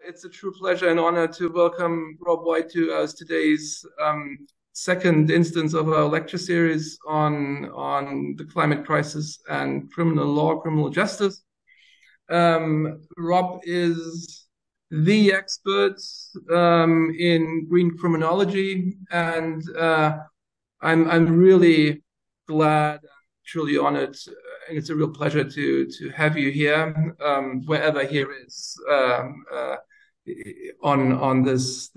It's a true pleasure and honor to welcome Rob White to us today's second instance of our lecture series on the climate crisis and criminal law, criminal justice. Rob is the expert in green criminology, and I'm really glad, truly honored. It's a real pleasure to have you here, wherever here is, on this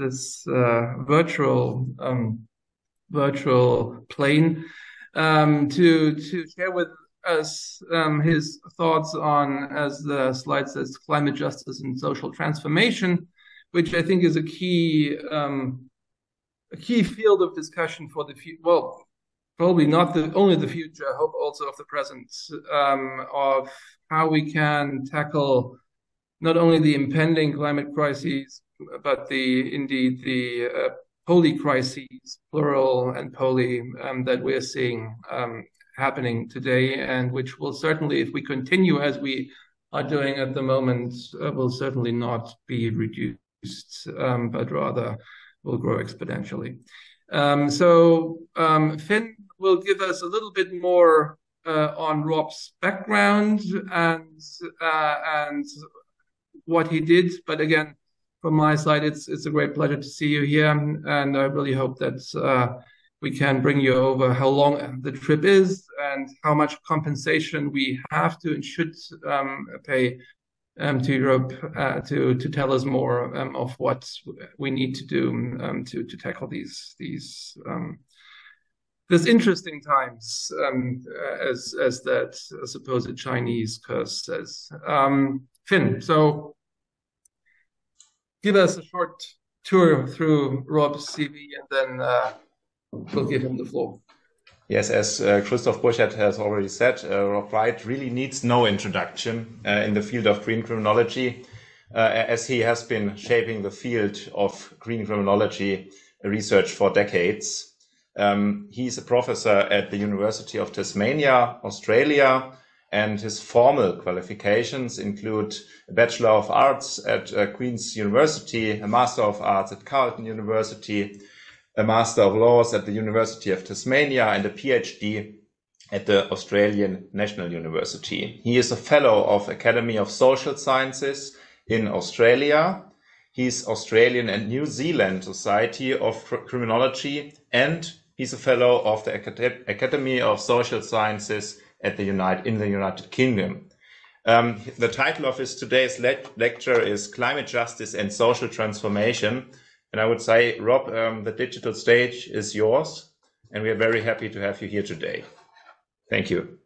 virtual plane, to share with us his thoughts on, as the slide says, climate justice and social transformation, which I think is a key field of discussion for the future. Well, probably not only the future, I hope also of the present, of how we can tackle not only the impending climate crises, but the poly crises, plural and poly, that we're seeing happening today, and which will certainly, if we continue as we are doing at the moment, will certainly not be reduced, but rather will grow exponentially. Finn will give us a little bit more on Rob's background and what he did. But again, from my side, it's a great pleasure to see you here, and I really hope that we can bring you over how long the trip is and how much compensation we have to and should pay to Europe to tell us more of what we need to do to tackle these interesting times, as that supposed Chinese curse says. Finn, so give us a short tour through Rob's CV, and then we'll give him the floor. Yes, as Christoph Burchard has already said, Rob White really needs no introduction in the field of green criminology, as he has been shaping the field of green criminology research for decades. He's a professor at the University of Tasmania, Australia, and his formal qualifications include a Bachelor of Arts at Queen's University, a Master of Arts at Carleton University, a Master of Laws at the University of Tasmania, and a PhD at the Australian National University. He is a Fellow of Academy of Social Sciences in Australia. He's Australian and New Zealand Society of Criminology, and he's a Fellow of the Academy of Social Sciences in the United Kingdom. The title of his today's lecture is Climate Justice and Social Transformation. And I would say, Rob, the digital stage is yours, and we are very happy to have you here today. Thank you.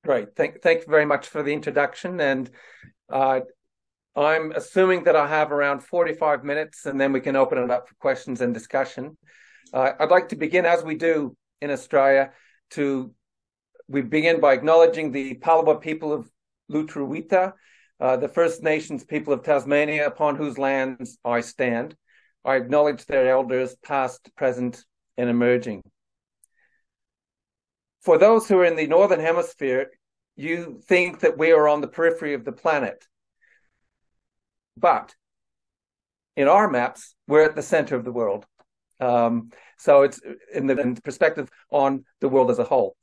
Great. Thank you very much for the introduction. And I'm assuming that I have around 45 minutes, and then we can open it up for questions and discussion. I'd like to begin, as we do in Australia, we begin by acknowledging the Palawa people of Lutruwita, the First Nations people of Tasmania, upon whose lands I stand. I acknowledge their elders, past, present, and emerging. For those who are in the Northern Hemisphere, you think that we are on the periphery of the planet. But in our maps, we're at the center of the world. So it's in the perspective on the world as a whole.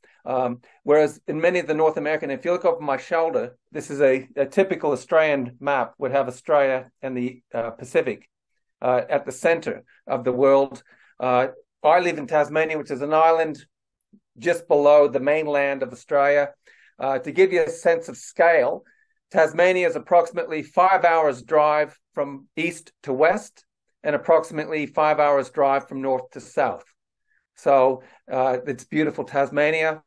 Whereas in many of the North American, if you look over my shoulder, this is a typical Australian map, would have Australia and the Pacific at the center of the world. I live in Tasmania, which is an island just below the mainland of Australia. To give you a sense of scale, Tasmania is approximately 5 hours drive from east to west and approximately 5 hours drive from north to south. So it's beautiful Tasmania.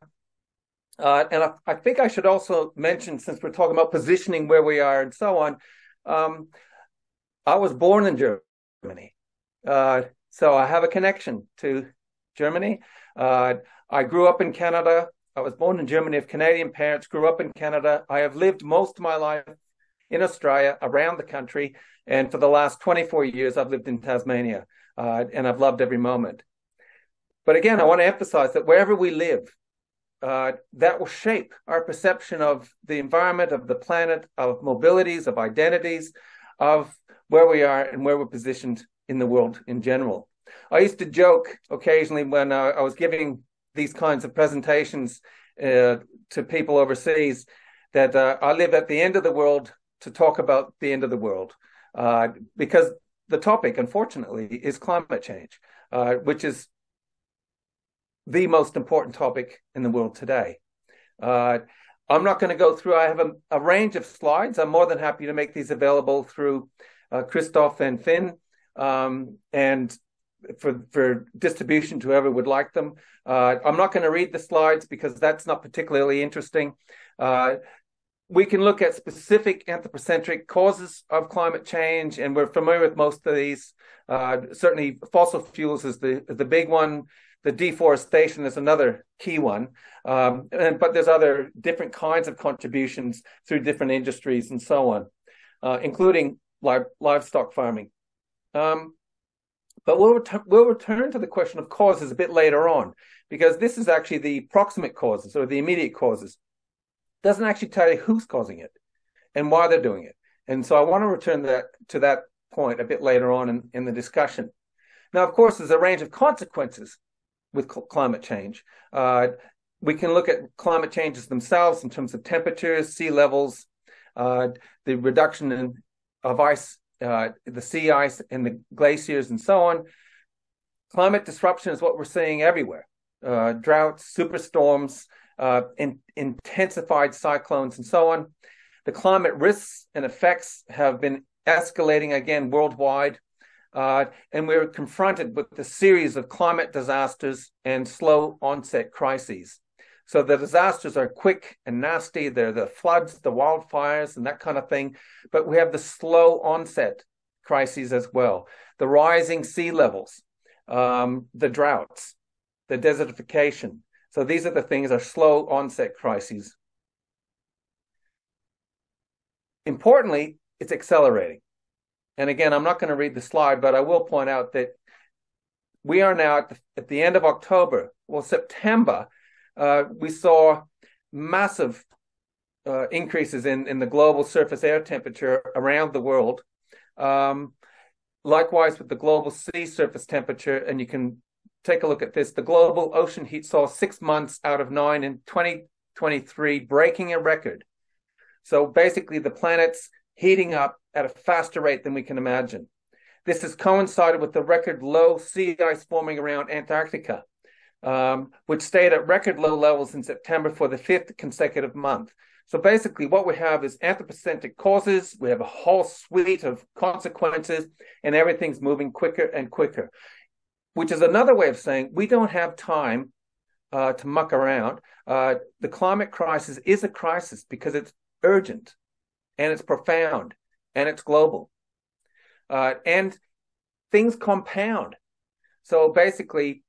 And I think I should also mention, since we're talking about positioning where we are and so on, I was born in Germany. So I have a connection to Germany. I grew up in Canada. I was born in Germany of Canadian parents, grew up in Canada. I have lived most of my life in Australia, around the country. And for the last 24 years, I've lived in Tasmania. And I've loved every moment. But again, I want to emphasize that wherever we live, that will shape our perception of the environment, of the planet, of mobilities, of identities, of where we are and where we're positioned in the world in general. I used to joke occasionally when I was giving these kinds of presentations to people overseas that I live at the end of the world to talk about the end of the world, because the topic, unfortunately, is climate change, which is the most important topic in the world today. I'm not going to go through. I have a range of slides. I'm more than happy to make these available through Christoph and Finn, and for distribution to whoever would like them. I'm not going to read the slides because that's not particularly interesting. We can look at specific anthropocentric causes of climate change, and we're familiar with most of these. Certainly, fossil fuels is the big one. The deforestation is another key one. But there's other different kinds of contributions through different industries and so on, including livestock farming. But we'll return to the question of causes a bit later on, because this is actually the proximate causes or the immediate causes. It doesn't actually tell you who's causing it and why they're doing it. And so I want to return to that point a bit later on in the discussion. Now, of course, there's a range of consequences with climate change. We can look at climate changes themselves in terms of temperatures, sea levels, the reduction of ice, the sea ice and the glaciers and so on. Climate disruption is what we're seeing everywhere. Droughts, superstorms, intensified cyclones and so on. The climate risks and effects have been escalating again worldwide. And we're confronted with a series of climate disasters and slow onset crises. So the disasters are quick and nasty. They're the floods, the wildfires, and that kind of thing. But we have the slow onset crises as well. The rising sea levels, the droughts, the desertification. So these are the things, are slow onset crises. Importantly, it's accelerating. And again, I'm not going to read the slide, but I will point out that we are now at the end of October. Well, September, we saw massive increases in the global surface air temperature around the world. Likewise with the global sea surface temperature, and you can take a look at this. The global ocean heat saw 6 months out of 9 in 2023, breaking a record. So basically the planet's heating up at a faster rate than we can imagine. This has coincided with the record low sea ice forming around Antarctica, which stayed at record low levels in September for the 5th consecutive month. So basically what we have is anthropocentric causes, we have a whole suite of consequences, and everything's moving quicker and quicker, which is another way of saying we don't have time to muck around. The climate crisis is a crisis because it's urgent, and it's profound, and it's global. And things compound. So basically,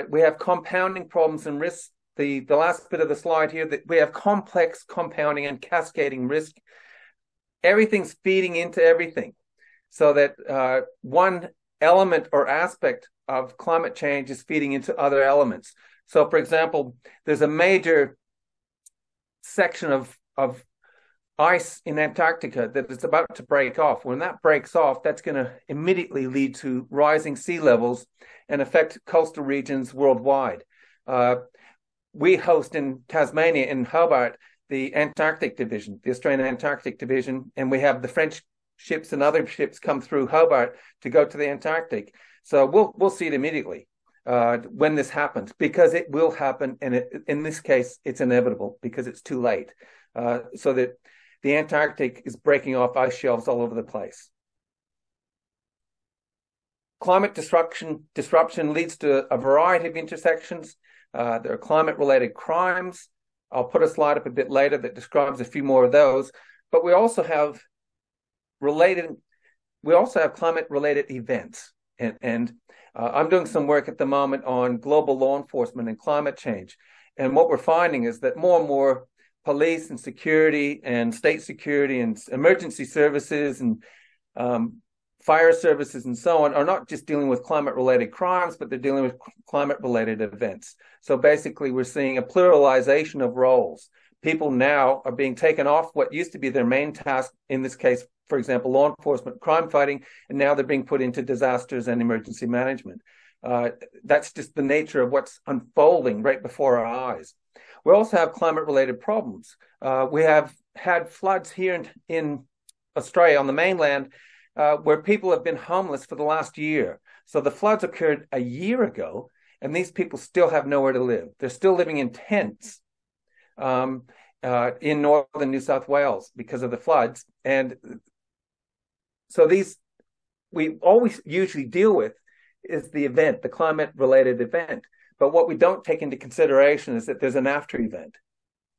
we have compounding problems and risks. The last bit of the slide here, that we have complex compounding and cascading risk. Everything's feeding into everything. So that one element or aspect of climate change is feeding into other elements. So for example, there's a major section of ice in Antarctica that is about to break off. When that breaks off, that's going to immediately lead to rising sea levels and affect coastal regions worldwide. We host in Tasmania, in Hobart, the Antarctic Division, the Australian Antarctic Division, and we have the French ships and other ships come through Hobart to go to the Antarctic. So we'll see it immediately when this happens, because it will happen, and in this case, it's inevitable because it's too late. So that the Antarctic is breaking off ice shelves all over the place. Climate disruption leads to a variety of intersections. There are climate-related crimes. I'll put a slide up a bit later that describes a few more of those. But we also have climate-related events. And I'm doing some work at the moment on global law enforcement and climate change. And what we're finding is that more and more police and security and state security and emergency services and fire services and so on are not just dealing with climate-related crimes, but they're dealing with climate-related events. So basically, we're seeing a pluralization of roles. people now are being taken off what used to be their main task, in this case, for example, law enforcement, crime fighting, and now they're being put into disasters and emergency management. That's just the nature of what's unfolding right before our eyes. We also have climate-related problems. We have had floods here in Australia on the mainland where people have been homeless for the last year. So the floods occurred a year ago, and these people still have nowhere to live. They're still living in tents in northern New South Wales because of the floods. And so we always usually deal with is the event, the climate-related event. But what we don't take into consideration is that there's an after event,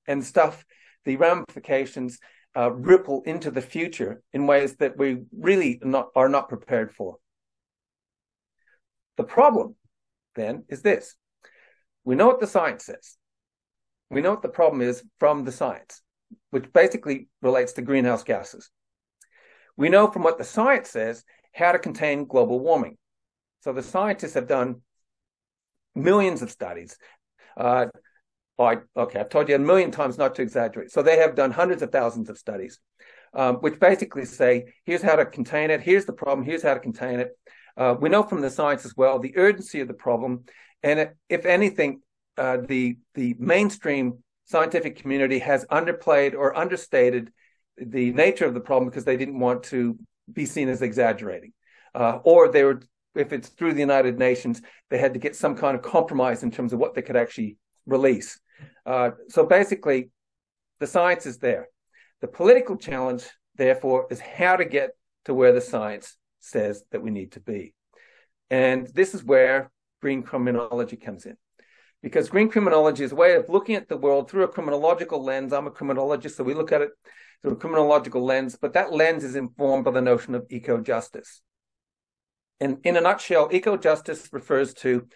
and the ramifications ripple into the future in ways that we really are not prepared for. The problem then is this. We know what the science says. We know what the problem is from the science, which basically relates to greenhouse gases. We know from what the science says how to contain global warming. So the scientists have done millions of studies. I've told you a million times not to exaggerate. So they have done hundreds of thousands of studies, which basically say, here's how to contain it, here's the problem, here's how to contain it. We know from the science as well the urgency of the problem. And if anything, the mainstream scientific community has underplayed or understated the nature of the problem because they didn't want to be seen as exaggerating. Or they were, if it's through the United Nations, they had to get some kind of compromise in terms of what they could actually release. So basically, the science is there. The political challenge, therefore, is how to get to where the science says that we need to be. And this is where green criminology comes in. Because green criminology is a way of looking at the world through a criminological lens. I'm a criminologist, so we look at it through a criminological lens, but that lens is informed by the notion of eco-justice. And in a nutshell, eco-justice refers to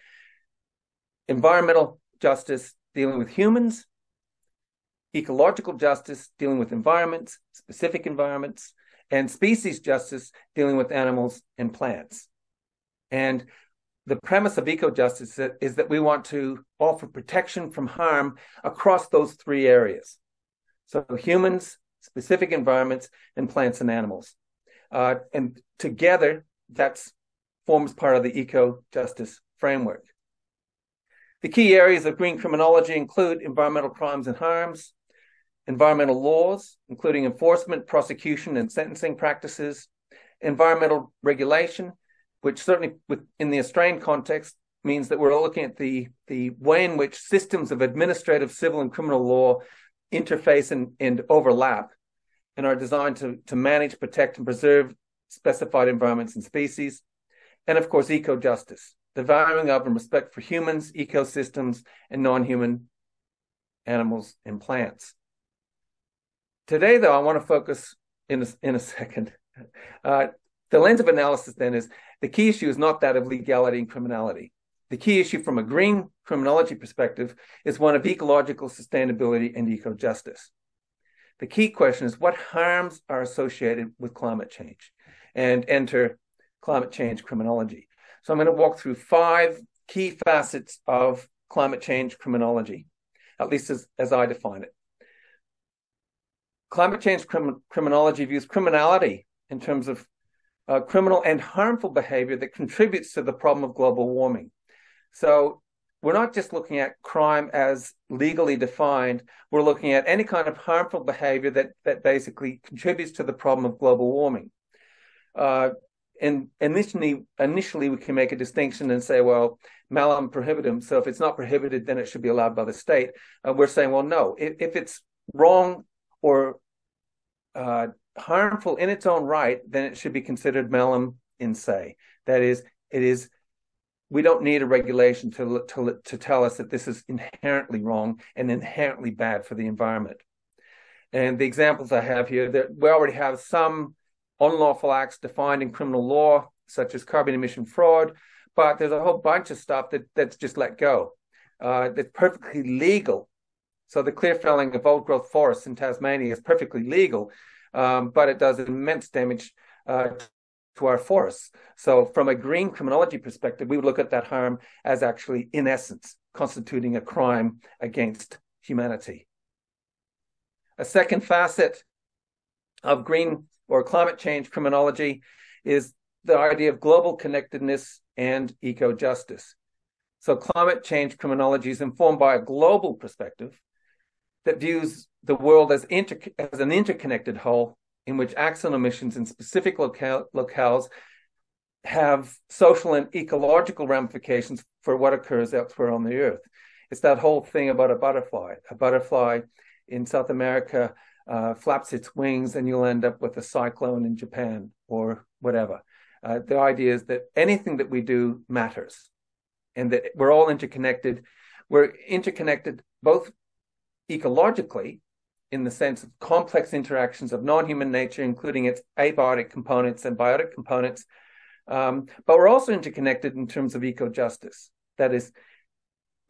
environmental justice dealing with humans, ecological justice dealing with environments, specific environments, and species justice dealing with animals and plants. And the premise of eco-justice is that we want to offer protection from harm across those three areas. So humans, specific environments, and plants and animals. And together, that forms part of the eco-justice framework. The key areas of green criminology include environmental crimes and harms, environmental laws, including enforcement, prosecution, and sentencing practices, environmental regulation, which certainly in the Australian context means that we're looking at the way in which systems of administrative, civil, and criminal law interface and overlap and are designed to manage, protect, and preserve specified environments and species. And of course, eco-justice, the valuing of and respect for humans, ecosystems, and non-human animals and plants. Today, though, I want to focus in a second. The lens of analysis then is the key issue is not that of legality and criminality. The key issue from a green criminology perspective is one of ecological sustainability and eco-justice. The key question is what harms are associated with climate change, and enter climate change criminology. So I'm going to walk through 5 key facets of climate change criminology, at least as I define it. Climate change criminology views criminality in terms of criminal and harmful behavior that contributes to the problem of global warming. So we're not just looking at crime as legally defined, we're looking at any kind of harmful behavior that basically contributes to the problem of global warming. And initially we can make a distinction and say, well, malum prohibitum, so if it's not prohibited, then it should be allowed by the state. We're saying, well, no, if it's wrong or harmful in its own right, then it should be considered malum in se. That is, we don't need a regulation to tell us that this is inherently wrong and inherently bad for the environment. And the examples I have here, that we already have some unlawful acts defined in criminal law, such as carbon emission fraud, but there's a whole bunch of stuff that's just let go. That's perfectly legal. So the clear felling of old growth forests in Tasmania is perfectly legal, but it does immense damage to our forests. So from a green criminology perspective, we would look at that harm as actually, in essence, constituting a crime against humanity. A second facet of green or climate change criminology is the idea of global connectedness and eco-justice. So climate change criminology is informed by a global perspective that views the world as an interconnected whole in which acts and omissions in specific locales have social and ecological ramifications for what occurs elsewhere on the earth. It's that whole thing about a butterfly. A butterfly in South America flaps its wings and you'll end up with a cyclone in Japan or whatever. The idea is that anything that we do matters and that we're all interconnected. We're interconnected both ecologically in the sense of complex interactions of non-human nature, including its abiotic components and biotic components. But we're also interconnected in terms of eco-justice. That is,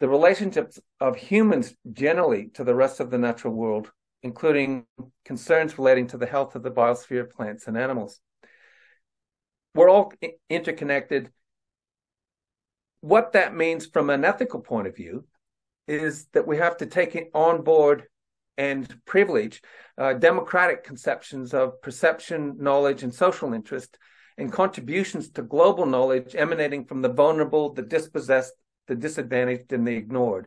the relationships of humans generally to the rest of the natural world, including concerns relating to the health of the biosphere, plants and animals. We're all interconnected. What that means from an ethical point of view is that we have to take it on board and privilege democratic conceptions of perception, knowledge, and social interest, and contributions to global knowledge emanating from the vulnerable, the dispossessed, the disadvantaged, and the ignored.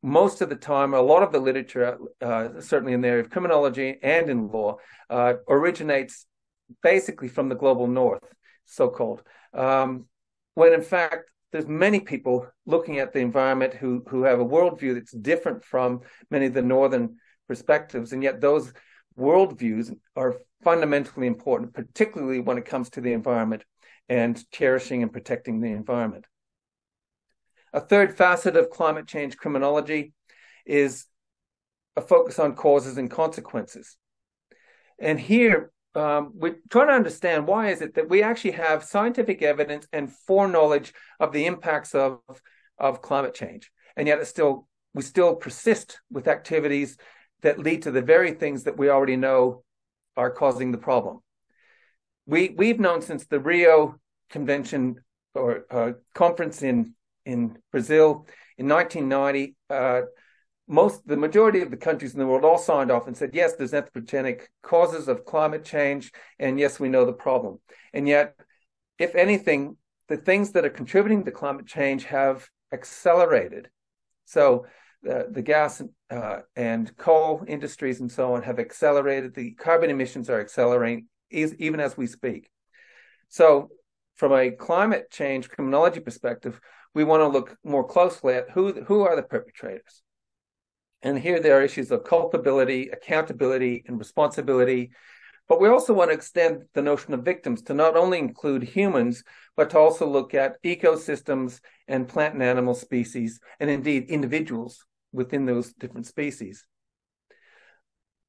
Most of the time, a lot of the literature, certainly in the area of criminology and in law, originates basically from the global north, so-called, when in fact, there's many people looking at the environment who have a worldview that's different from many of the northern perspectives, and yet those worldviews are fundamentally important, particularly when it comes to the environment and cherishing and protecting the environment. A third facet of climate change criminology is a focus on causes and consequences. And here, we're trying to understand why is it that we actually have scientific evidence and foreknowledge of the impacts of climate change, and yet we still persist with activities that lead to the very things that we already know are causing the problem. We've known since the Rio Convention or conference in Brazil in 1990, the majority of the countries in the world all signed off and said, yes, there's anthropogenic causes of climate change, and yes, we know the problem. And yet, if anything, the things that are contributing to climate change have accelerated. So the gas and coal industries and so on have accelerated. The carbon emissions are accelerating even as we speak. So from a climate change criminology perspective, we want to look more closely at who are the perpetrators. And here there are issues of culpability, accountability, and responsibility. But we also want to extend the notion of victims to not only include humans, but to also look at ecosystems and plant and animal species, and indeed individuals within those different species.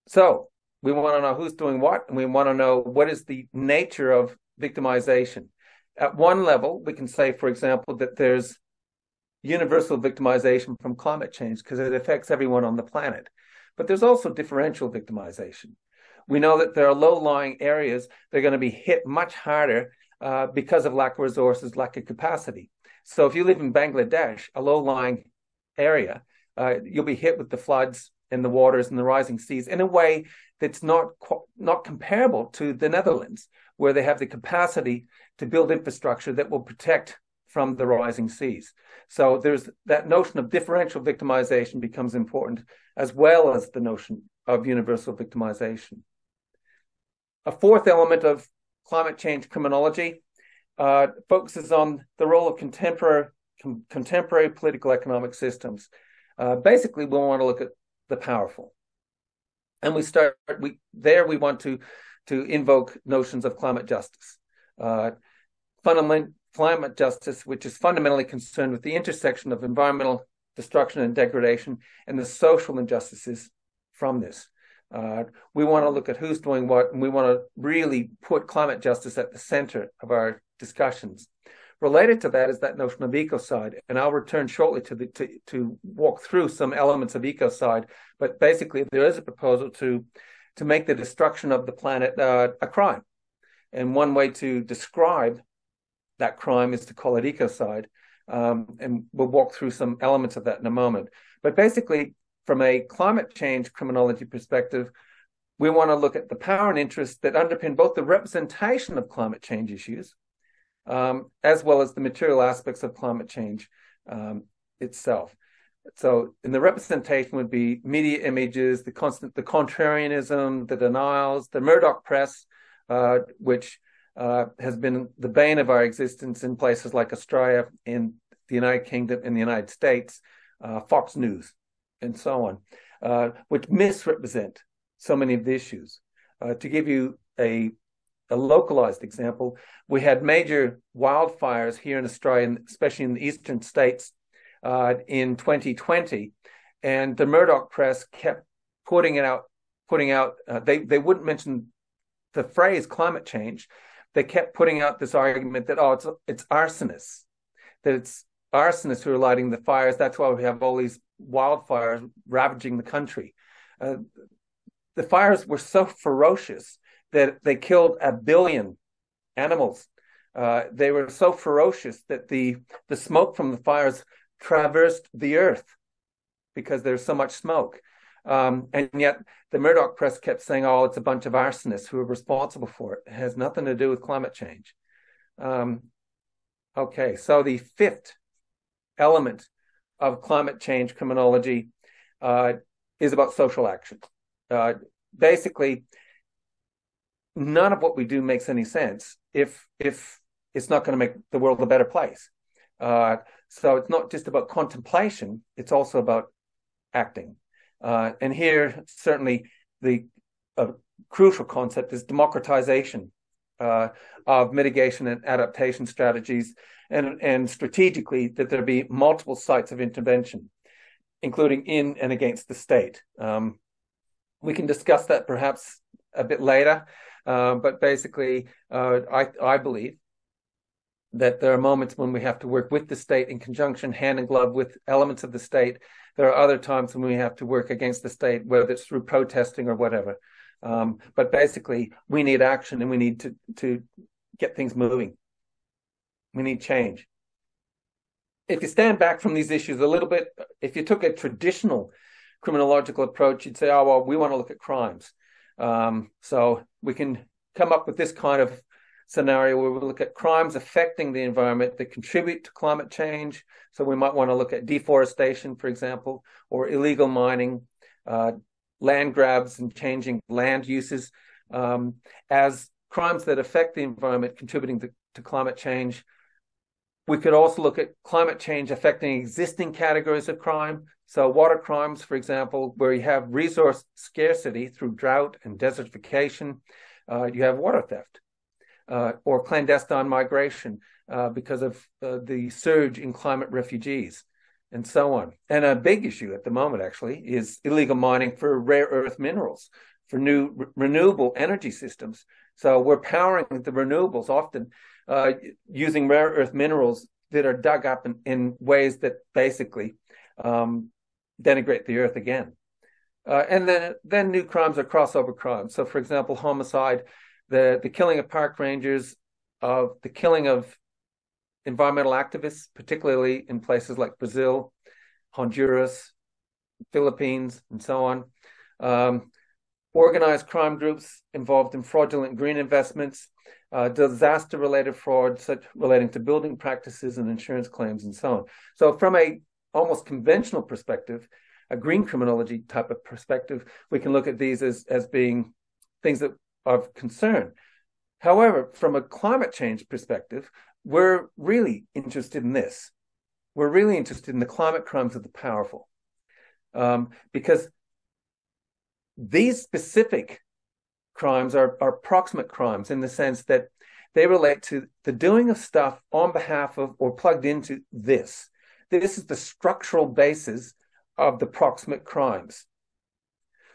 So we want to know who's doing what, and we want to know what is the nature of victimization. At one level, we can say, for example, that there's universal victimization from climate change because it affects everyone on the planet. But there's also differential victimization. We know that there are low-lying areas that are going to be hit much harder because of lack of resources, lack of capacity. So if you live in Bangladesh, a low-lying area, you'll be hit with the floods and the waters and the rising seas in a way that's not comparable to the Netherlands, where they have the capacity to build infrastructure that will protect from the rising seas. So there's that notion of differential victimization becomes important, as well as the notion of universal victimization. A fourth element of climate change criminology focuses on the role of contemporary political economic systems. Basically, we want to look at the powerful. And we want to invoke notions of climate justice. Climate justice, which is fundamentally concerned with the intersection of environmental destruction and degradation and the social injustices from this. We want to look at who's doing what, and we want to really put climate justice at the center of our discussions. Related to that is that notion of ecocide, and I'll return shortly to walk through some elements of ecocide. But basically, there is a proposal to make the destruction of the planet a crime, and one way to describe that crime is to call it ecocide, and we'll walk through some elements of that in a moment. But basically, from a climate change criminology perspective, we want to look at the power and interest that underpin both the representation of climate change issues, as well as the material aspects of climate change itself. So in the representation would be media images, the contrarianism, the denials, the Murdoch press, which has been the bane of our existence in places like Australia, in the United Kingdom, in the United States, Fox News, and so on, which misrepresent so many of the issues. To give you a localized example, we had major wildfires here in Australia, especially in the eastern states, in 2020, and the Murdoch press kept putting out. They wouldn't mention the phrase climate change. They kept putting out this argument that it's arsonists, that it's arsonists who are lighting the fires. That's why we have all these wildfires ravaging the country. The fires were so ferocious that they killed 1 billion animals. They were so ferocious that the smoke from the fires traversed the earth because there's so much smoke. And yet the Murdoch press kept saying, it's a bunch of arsonists who are responsible for it. It has nothing to do with climate change. Okay, so the fifth element of climate change criminology is about social action. Basically, none of what we do makes any sense if it's not going to make the world a better place. So it's not just about contemplation, it's also about acting. And here, certainly, the crucial concept is democratization of mitigation and adaptation strategies, and strategically that there be multiple sites of intervention, including in and against the state. We can discuss that perhaps a bit later, but basically, I believe that there are moments when we have to work with the state in conjunction, hand in glove with elements of the state. There are other times when we have to work against the state, whether it's through protesting or whatever. But basically, we need action and we need to get things moving. We need change. If you stand back from these issues a little bit, if you took a traditional criminological approach, you'd say, we want to look at crimes. So we can come up with this kind of scenario where we look at crimes affecting the environment that contribute to climate change. So we might want to look at deforestation, for example, or illegal mining, land grabs and changing land uses as crimes that affect the environment contributing to climate change. We could also look at climate change affecting existing categories of crime. So water crimes, for example, where you have resource scarcity through drought and desertification, you have water theft. Or clandestine migration because of the surge in climate refugees, and so on. And a big issue at the moment, actually, is illegal mining for rare earth minerals, for new renewable energy systems. So we're powering the renewables often using rare earth minerals that are dug up in ways that basically denigrate the earth again. And then new crimes are crossover crimes. So, for example, homicide, the killing of park rangers, the killing of environmental activists, particularly in places like Brazil, Honduras, Philippines, and so on. Organized crime groups involved in fraudulent green investments, disaster-related fraud, such relating to building practices and insurance claims, and so on. So from a almost conventional perspective, a green criminology type of perspective, we can look at these as being things that of concern. However, from a climate change perspective, we're really interested in this. We're really interested in the climate crimes of the powerful, because these specific crimes are proximate crimes in the sense that they relate to the doing of stuff on behalf of or plugged into this. This is the structural basis of the proximate crimes.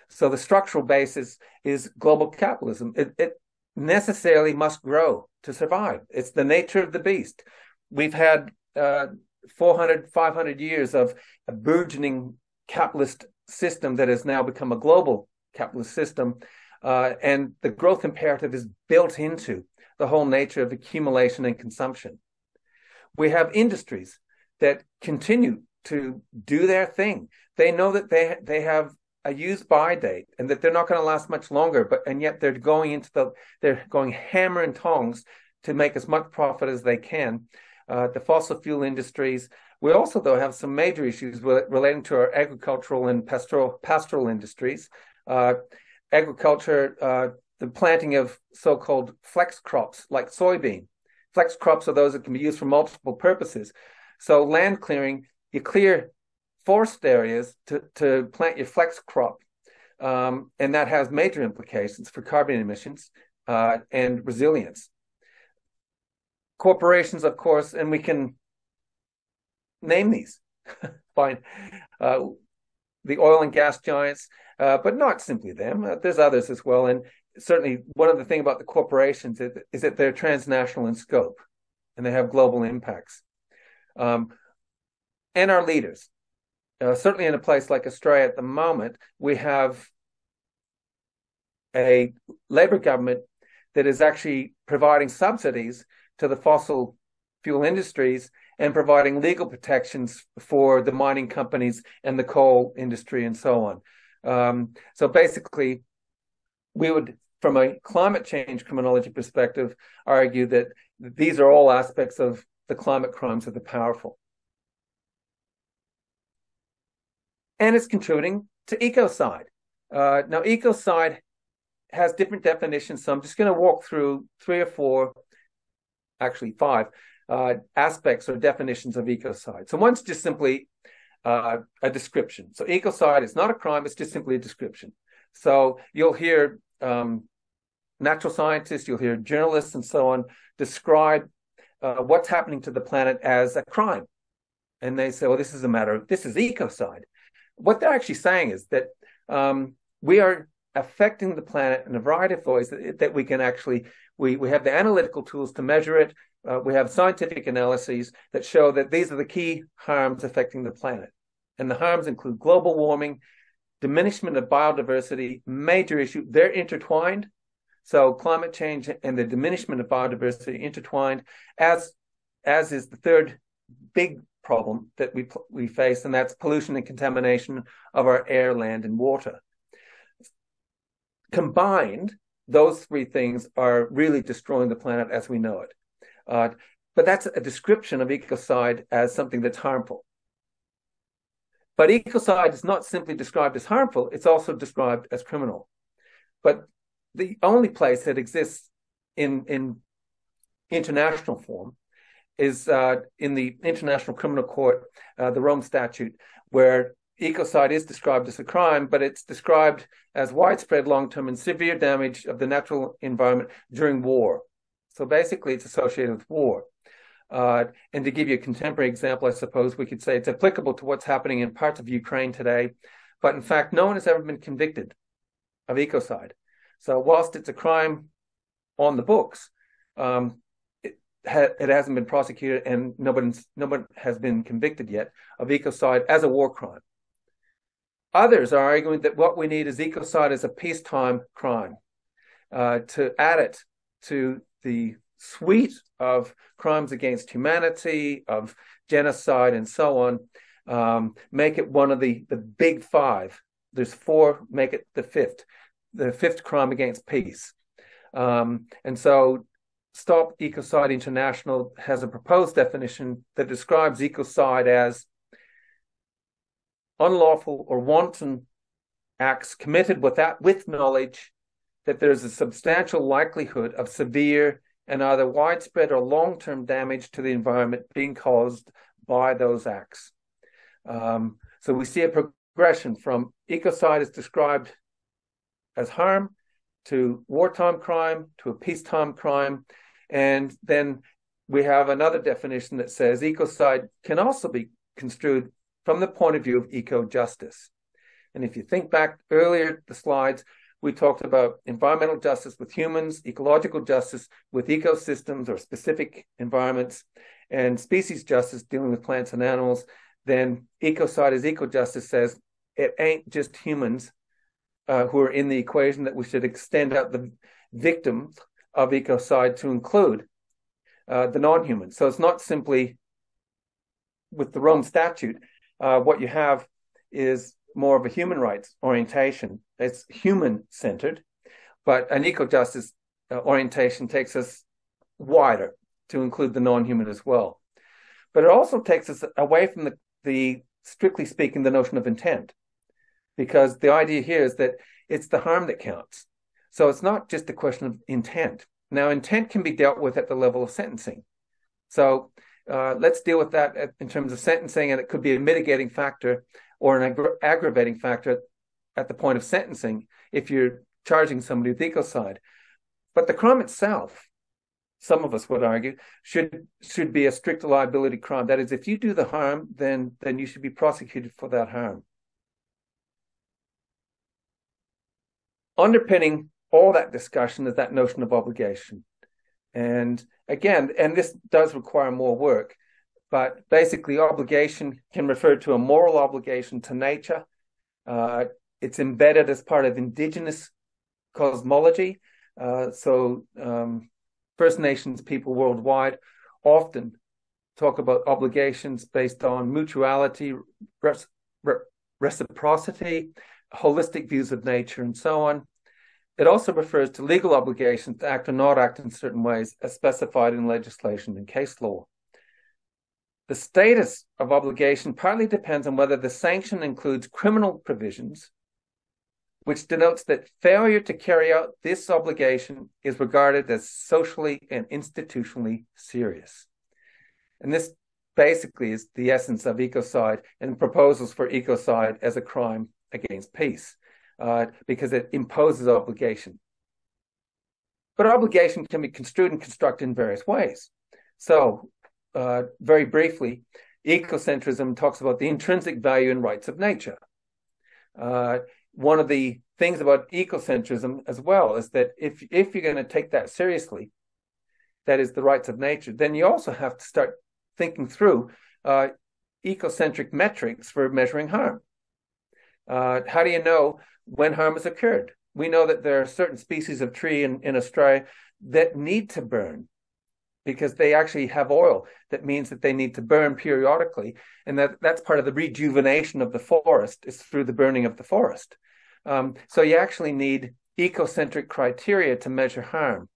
So the structural basis is global capitalism. It necessarily must grow to survive. It's the nature of the beast. We've had 400, 500 years of a burgeoning capitalist system that has now become a global capitalist system. And the growth imperative is built into the whole nature of accumulation and consumption. We have industries that continue to do their thing. They know that they have a use by date and that they're not going to last much longer, and yet they're going hammer and tongs to make as much profit as they can. The fossil fuel industries. We also, though, have some major issues relating to our agricultural and pastoral industries. Agriculture, the planting of so-called flex crops like soybean. Flex crops are those that can be used for multiple purposes. So land clearing, you clear forest areas to plant your flex crop. And that has major implications for carbon emissions and resilience. Corporations, of course, and we can name these, fine, the oil and gas giants, but not simply them. There's others as well. And certainly one of the things about the corporations is that they're transnational in scope and they have global impacts. And our leaders. Certainly in a place like Australia at the moment, we have a Labor government that is actually providing subsidies to the fossil fuel industries and providing legal protections for the mining companies and the coal industry and so on. So basically, we would, from a climate change criminology perspective, argue that these are all aspects of the climate crimes of the powerful. And it's contributing to ecocide. Now, ecocide has different definitions, so I'm just going to walk through 3 or 4, actually 5, aspects or definitions of ecocide. So one's just simply a description. So ecocide is not a crime, it's just simply a description. So you'll hear natural scientists, you'll hear journalists and so on describe what's happening to the planet as a crime. And they say, well, this is ecocide. What they're actually saying is that we are affecting the planet in a variety of ways that we can actually, we have the analytical tools to measure it. We have scientific analyses that show that these are the key harms affecting the planet. And the harms include global warming, diminishment of biodiversity, major issue. They're intertwined. So climate change and the diminishment of biodiversity intertwined, as is the third big problem that we face, and that's pollution and contamination of our air, land, and water. Combined, those 3 things are really destroying the planet as we know it. But that's a description of ecocide as something that's harmful. But ecocide is not simply described as harmful, it's also described as criminal. But the only place that exists in international form is in the International Criminal Court, the Rome Statute, where ecocide is described as a crime, but it's described as widespread, long-term, and severe damage of the natural environment during war. So basically, it's associated with war. And to give you a contemporary example, I suppose we could say it's applicable to what's happening in parts of Ukraine today, but in fact, no one has ever been convicted of ecocide. So whilst it's a crime on the books, it hasn't been prosecuted, and nobody has been convicted yet of ecocide as a war crime. Others are arguing that what we need is ecocide as a peacetime crime, to add it to the suite of crimes against humanity, of genocide, and so on. Make it one of the big 5. There's 4, make it the fifth crime against peace. And so Stop Ecocide International has a proposed definition that describes ecocide as unlawful or wanton acts committed with knowledge that there's a substantial likelihood of severe and either widespread or long-term damage to the environment being caused by those acts. So we see a progression from ecocide is described as harm to wartime crime to a peacetime crime. And then we have another definition that says ecocide can also be construed from the point of view of eco-justice. And if you think back earlier, the slides, we talked about environmental justice with humans, ecological justice with ecosystems or specific environments, and species justice dealing with plants and animals. Then ecocide as eco-justice says it ain't just humans who are in the equation, that we should extend out the victims of ecocide to include the non-humans. So it's not simply with the Rome Statute, what you have is more of a human rights orientation. It's human-centered, but an eco-justice orientation takes us wider to include the non-human as well. But it also takes us away from the strictly speaking, the notion of intent, because the idea here is that it's the harm that counts. So it's not just a question of intent. Now, intent can be dealt with at the level of sentencing. So let's deal with that in terms of sentencing, and it could be a mitigating factor or an aggravating factor at the point of sentencing if you're charging somebody with ecocide. But the crime itself, some of us would argue, should be a strict liability crime. That is, if you do the harm, then you should be prosecuted for that harm. Underpinning all that discussion is that notion of obligation. And again, and this does require more work, but basically obligation can refer to a moral obligation to nature. It's embedded as part of indigenous cosmology. First Nations people worldwide often talk about obligations based on mutuality, reciprocity, holistic views of nature, and so on. It also refers to legal obligations to act or not act in certain ways as specified in legislation and case law. The status of obligation partly depends on whether the sanction includes criminal provisions, which denotes that failure to carry out this obligation is regarded as socially and institutionally serious. And this basically is the essence of ecocide and proposals for ecocide as a crime against peace, because it imposes obligation. But obligation can be construed and constructed in various ways. So, very briefly, ecocentrism talks about the intrinsic value and rights of nature. One of the things about ecocentrism as well is that if you're going to take that seriously, that is the rights of nature, then you also have to start thinking through ecocentric metrics for measuring harm. How do you know when harm has occurred? We know that there are certain species of tree in Australia that need to burn because they actually have oil. That means that they need to burn periodically. And that's part of the rejuvenation of the forest is through the burning of the forest. So you actually need ecocentric criteria to measure harm.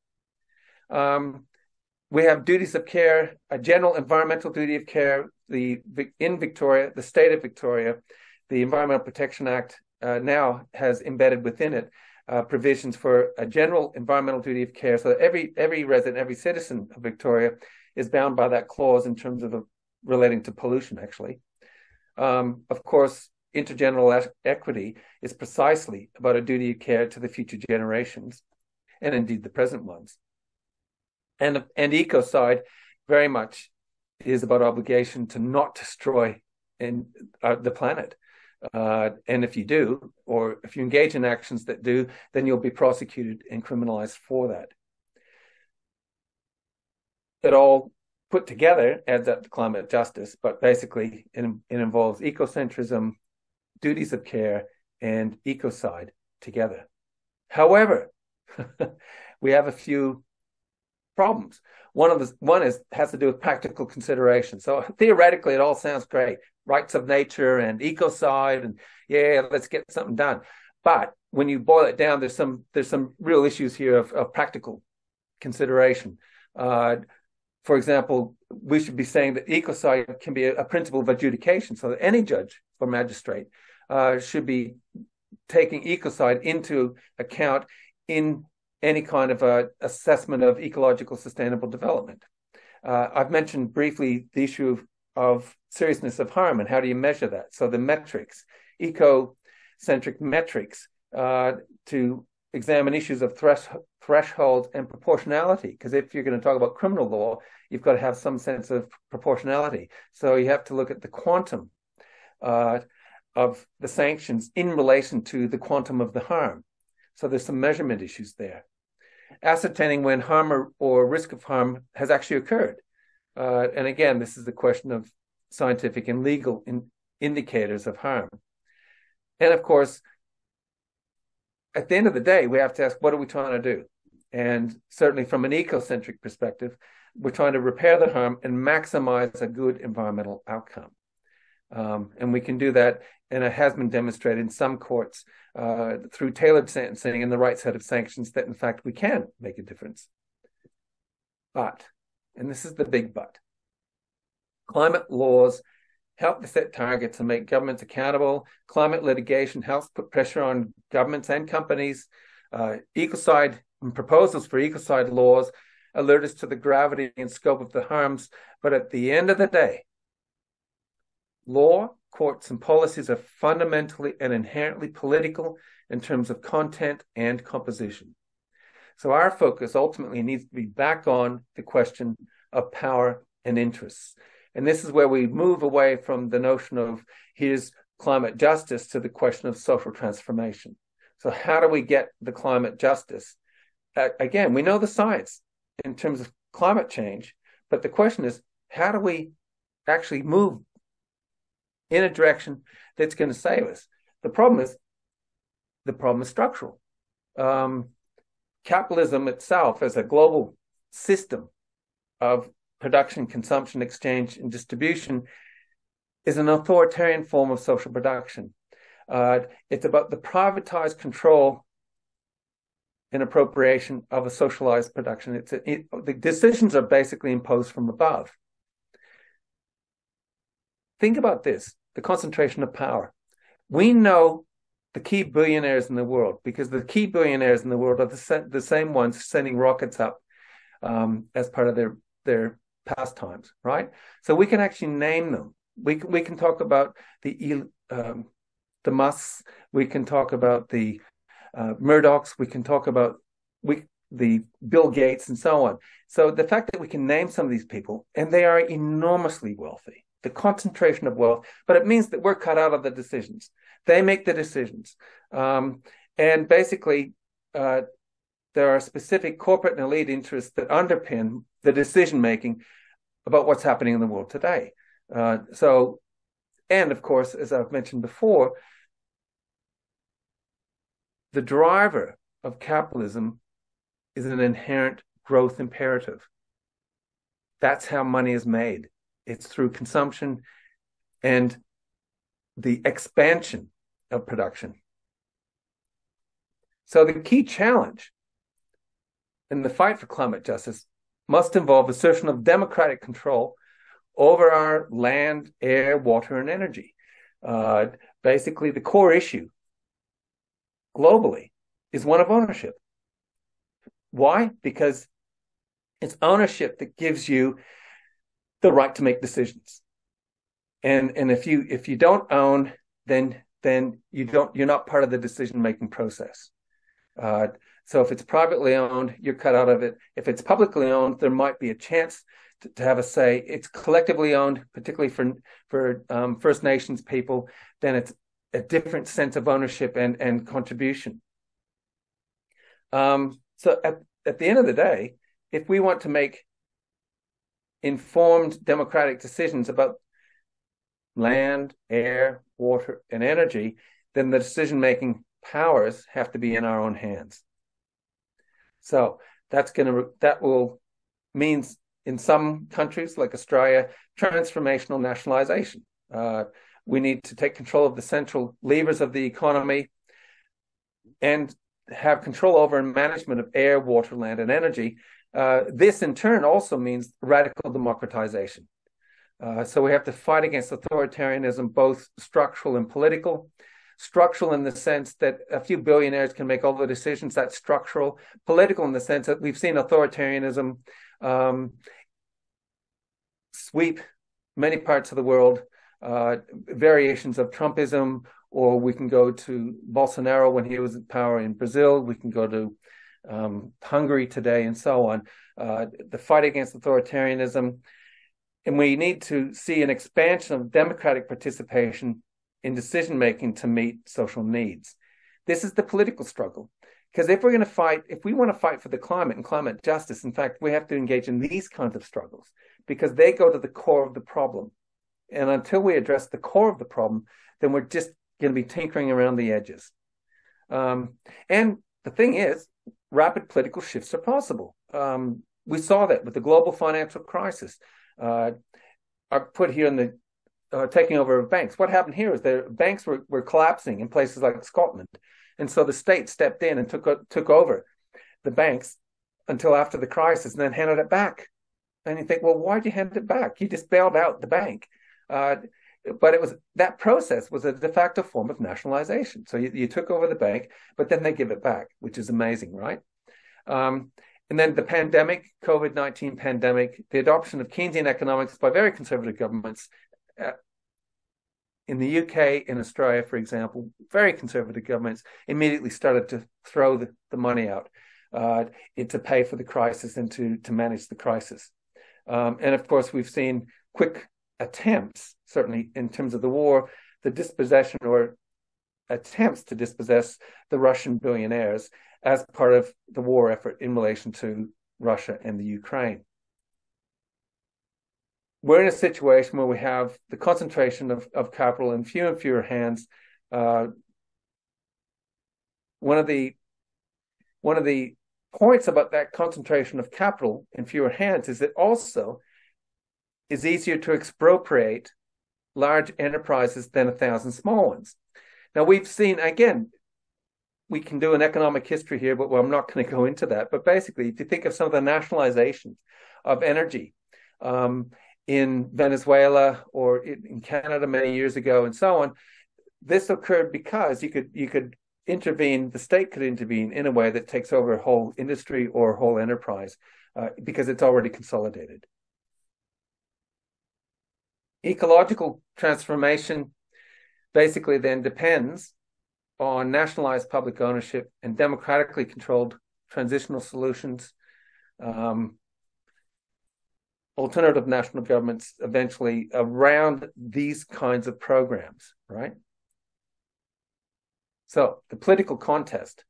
We have duties of care, a general environmental duty of care. In Victoria, the state of Victoria, the Environmental Protection Act now has embedded within it provisions for a general environmental duty of care. So that every resident, every citizen of Victoria is bound by that clause in terms of relating to pollution, actually. Of course, intergeneral equity is precisely about a duty of care to the future generations, and indeed the present ones. And ecocide very much is about obligation to not destroy the planet. And if you do, or if you engage in actions that do, then you'll be prosecuted and criminalized for that. It all put together adds up to climate justice, but basically it involves ecocentrism, duties of care, and ecocide together. However, we have a few problems. One has to do with practical consideration. So theoretically, it all sounds great. Rights of nature and ecocide, and yeah, let's get something done. But when you boil it down, there's some real issues here of practical consideration. For example, we should be saying that ecocide can be a principle of adjudication, so that any judge or magistrate should be taking ecocide into account in any kind of assessment of ecological sustainable development. I've mentioned briefly the issue of seriousness of harm and how do you measure that? So the metrics, ecocentric metrics to examine issues of threshold and proportionality, because if you're going to talk about criminal law, you've got to have some sense of proportionality. So you have to look at the quantum of the sanctions in relation to the quantum of the harm. So there's some measurement issues there. Ascertaining when harm or risk of harm has actually occurred. And again, this is the question of scientific and legal indicators of harm. And of course, at the end of the day, we have to ask, what are we trying to do? And certainly from an ecocentric perspective, we're trying to repair the harm and maximize a good environmental outcome. And we can do that, and it has been demonstrated in some courts through tailored sentencing and the right set of sanctions that, in fact, we can make a difference. But, and this is the big but, climate laws help to set targets and make governments accountable. Climate litigation helps put pressure on governments and companies. Ecocide proposals for ecocide laws alert us to the gravity and scope of the harms. But at the end of the day, law, courts, and policies are fundamentally and inherently political in terms of content and composition. So our focus ultimately needs to be back on the question of power and interests. And this is where we move away from the notion of here's climate justice to the question of social transformation. So how do we get the climate justice? Again, we know the science in terms of climate change, but the question is, how do we actually move in a direction that's going to save us? The problem is structural. Capitalism itself as a global system of production, consumption, exchange, and distribution is an authoritarian form of social production. It's about the privatized control and appropriation of a socialized production. The decisions are basically imposed from above. Think about this, the concentration of power. We know the key billionaires in the world because the key billionaires in the world are the same ones sending rockets up as part of their pastimes, right? So we can actually name them. We can talk about the Musks. We can talk about the Murdochs. We can talk about the Bill Gates and so on. So the fact that we can name some of these people, and they are enormously wealthy, the concentration of wealth, but it means that we're cut out of the decisions. They make the decisions. And basically, there are specific corporate and elite interests that underpin the decision-making about what's happening in the world today. And of course, as I've mentioned before, the driver of capitalism is an inherent growth imperative. That's how money is made. It's through consumption and the expansion of production. So the key challenge in the fight for climate justice must involve assertion of democratic control over our land, air, water, and energy. Basically, the core issue globally is one of ownership. Why? Because it's ownership that gives you the right to make decisions. And if you don't own, then you're not part of the decision-making process. So if it's privately owned, you're cut out of it. If it's publicly owned, there might be a chance to have a say. It's collectively owned, particularly for First Nations people, then it's a different sense of ownership and contribution. So at the end of the day, if we want to make informed democratic decisions about land, air, water, and energy, then the decision-making powers have to be in our own hands. So that will means in some countries like Australia, transformational nationalization. We need to take control of the central levers of the economy and have control over management of air, water, land, and energy. This in turn also means radical democratization. So we have to fight against authoritarianism, both structural and political. Structural in the sense that a few billionaires can make all the decisions, that's structural. Political in the sense that we've seen authoritarianism sweep many parts of the world, variations of Trumpism, or we can go to Bolsonaro when he was in power in Brazil. We can go to Hungary today and so on. The fight against authoritarianism. And we need to see an expansion of democratic participation in decision-making to meet social needs. This is the political struggle. Because if we want to fight for the climate and climate justice, in fact, we have to engage in these kinds of struggles because they go to the core of the problem. And until we address the core of the problem, then we're just going to be tinkering around the edges. And the thing is, rapid political shifts are possible. We saw that with the global financial crisis. I put here in the taking over of banks. What happened here is the banks were collapsing in places like Scotland. And so the state stepped in and took over the banks until after the crisis and then handed it back. And you think, well, why'd you hand it back? You just bailed out the bank. But that process was a de facto form of nationalization. So you took over the bank, but then they give it back, which is amazing, right? And then the pandemic, COVID-19 pandemic, the adoption of Keynesian economics by very conservative governments. In the UK, in Australia, for example, very conservative governments immediately started to throw the money out to pay for the crisis and to manage the crisis. And of course, we've seen quick attempts, certainly in terms of the war, the dispossession or attempts to dispossess the Russian billionaires as part of the war effort in relation to Russia and the Ukraine. We're in a situation where we have the concentration of capital in fewer and fewer hands. One of the points about that concentration of capital in fewer hands is it also is easier to expropriate large enterprises than 1,000 small ones. Now, we've seen, again, we can do an economic history here, but I'm not going to go into that. But basically, if you think of some of the nationalizations of energy in Venezuela or in Canada many years ago and so on, this occurred because you could intervene, the state could intervene in a way that takes over a whole industry or a whole enterprise because it's already consolidated. Ecological transformation basically then depends on nationalized public ownership and democratically controlled transitional solutions. Alternative national governments eventually around these kinds of programs, right? So the political contest,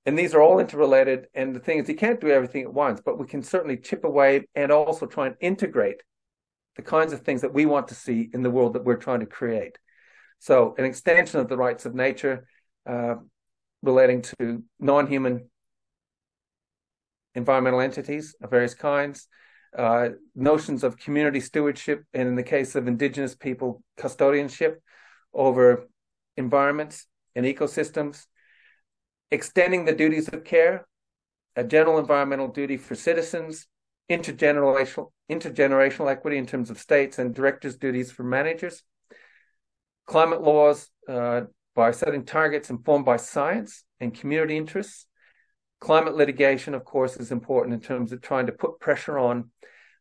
and these are all interrelated, and the thing is you can't do everything at once, but we can certainly chip away and also try and integrate the kinds of things that we want to see in the world that we're trying to create. So an extension of the rights of nature relating to non-human environmental entities of various kinds, notions of community stewardship, and in the case of Indigenous people, custodianship over environments and ecosystems, extending the duties of care, a general environmental duty for citizens, intergenerational equity in terms of states and directors' duties for managers, climate laws by setting targets informed by science and community interests. Climate litigation, of course, is important in terms of trying to put pressure on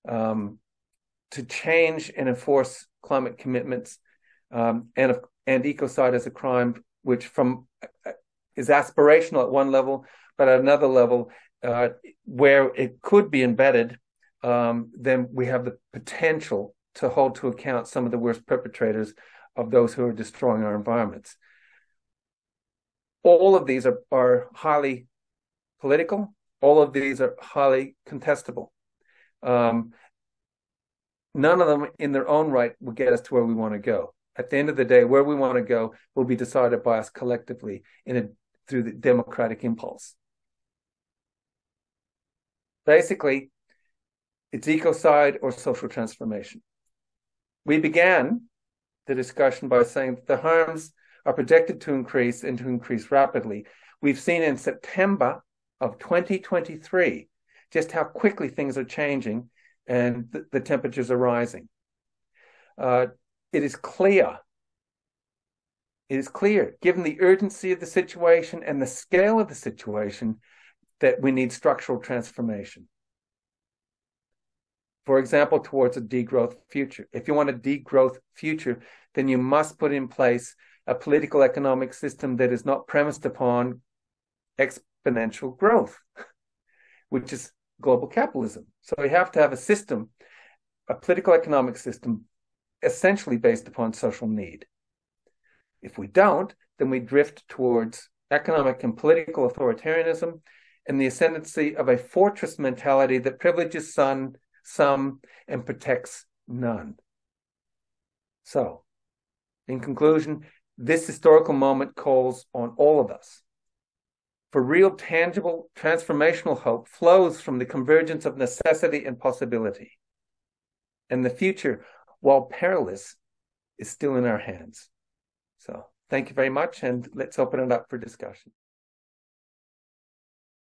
to change and enforce climate commitments, and ecocide as a crime, which is aspirational at one level, but at another level, where it could be embedded, then we have the potential to hold to account some of the worst perpetrators of those who are destroying our environments. All of these are highly political. All of these are highly contestable. None of them in their own right will get us to where we want to go. At the end of the day, where we want to go will be decided by us collectively through the democratic impulse. Basically, it's ecocide or social transformation. We began the discussion by saying that the harms are projected to increase and to increase rapidly. We've seen in September of 2023 just how quickly things are changing and the temperatures are rising. It is clear, given the urgency of the situation and the scale of the situation, that we need structural transformation. For example, towards a degrowth future. If you want a degrowth future, then you must put in place a political economic system that is not premised upon exponential growth, which is global capitalism. So we have to have a system, a political economic system, essentially based upon social need. If we don't, then we drift towards economic and political authoritarianism and the ascendancy of a fortress mentality that privileges some and protects none. So, in conclusion, this historical moment calls on all of us. For real, tangible, transformational hope flows from the convergence of necessity and possibility. And the future while perilous, is still in our hands. So thank you very much, and let's open it up for discussion.